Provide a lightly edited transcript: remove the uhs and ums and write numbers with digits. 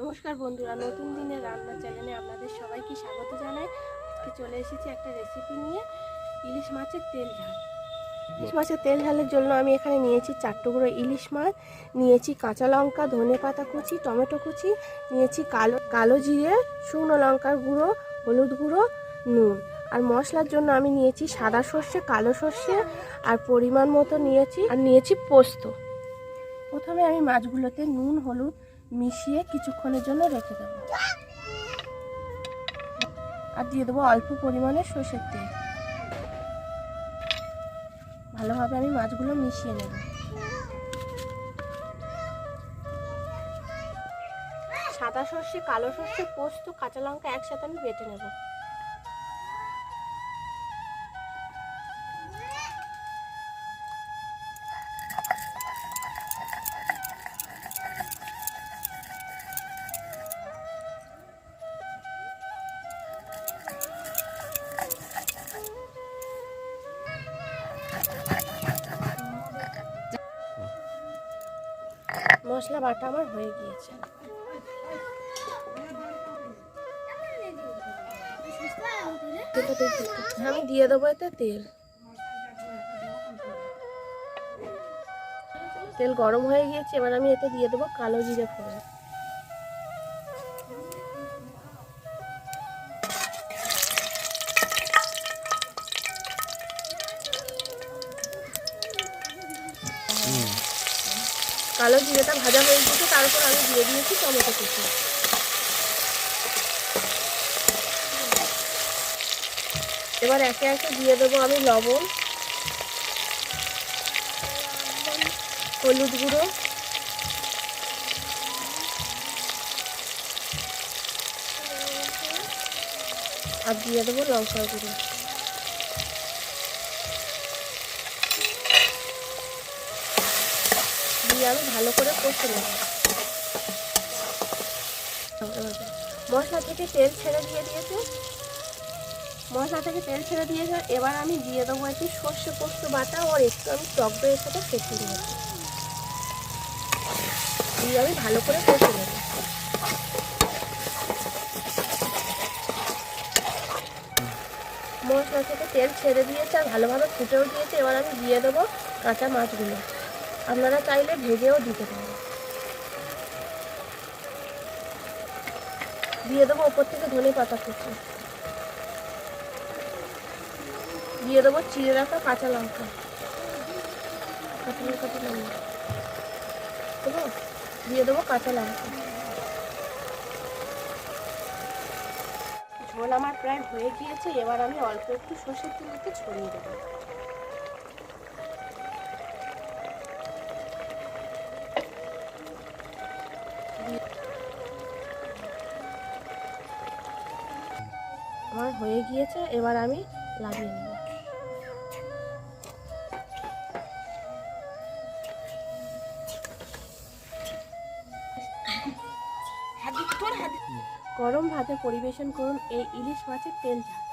নমস্কার বন্ধুরা, নতুন দিনের রান্না চ্যানেলে আপনাদের সবাইকে স্বাগত জানাই। আজকে চলে এসেছি একটা রেসিপি নিয়ে, ইলিশ মাছের তেল ঝাল। ইলিশ মাছের তেল ঝালের জন্য আমি এখানে নিয়েছি 4 টুকরো ইলিশ মাছ, নিয়েছি কাঁচা লঙ্কা, ধনে পাতা কুচি, টমেটো কুচি, নিয়েছি কালো জিরে, শুকনো লঙ্কার গুঁড়ো, হলুদ গুঁড়ো, নুন। আর মশলার জন্য আমি নিয়েছি সাদা সর্ষে, কালো সর্ষে আর পরিমাণ মতো নিয়েছি পোস্ত। প্রথমে আমি মাছগুলোতে নুন হলুদ মিশিয়ে কিছুক্ষণের জন্য রেখে দেবো, আর দিয়ে দেবো অল্প পরিমাণে সর্ষের তেল। ভালোভাবে আমি মাছগুলো মিশিয়ে নেব। সাদা সর্ষে, কালো সর্ষে, পোস্ত, কাঁচা লঙ্কা একসাথে আমি বেটে নেব। মশলা বাটা আমার হয়ে গিয়েছে। আমি দিয়ে দেবো এতে তেল গরম হয়ে গিয়েছে। এবার আমি এতে দিয়ে দেবো কালো জিরে ফোড়ন। কালো জিরেটা ভাজা হয়ে গিয়েছে, তারপর আমি দিয়ে দিয়েছি টমেটো কুচি। এবার একে একে দিয়ে দেবো আমি লবণ, হলুদ গুঁড়ো, আর দিয়ে দেবো লঙ্কার গুঁড়ো। দিয়ে আমি ভালো করে কষে নেব। মশলা থেকে তেল ছেড়ে দিয়েছে। এবার আমি দিয়ে দেবো একটু সর্ষে পোস্ত বাটা, আর একটু আমি টক দইয়ের সাথে ফেটিয়ে নেব। দিয়ে আমি ভালো করে কষে নেব। মশলা থেকে তেল ছেড়ে দিয়েছে আর ভালোভাবে ফুটেও দিয়েছে। এবার আমি দিয়ে দেবো কাঁচা মাছগুলো। আপনারা চাইলে ভেজেও দিতে পারেন। দিয়ে দেবো ওপর থেকে ধনে পাতা কুচি, দিয়ে দেবো চিড়ে রাখা কাঁচা লঙ্কা, দিয়ে দেবো কাঁচা লঙ্কা। ঝোল আমার প্রায় হয়ে গিয়েছে। এবার আমি অল্প একটু সর্ষের তেল একটু ছড়িয়ে দেবো। আমার হয়ে গিয়েছে, এবার আমি লাগিয়ে নেব। গরম ভাতে পরিবেশন করুন এই ইলিশ মাছের তেল ঝাল।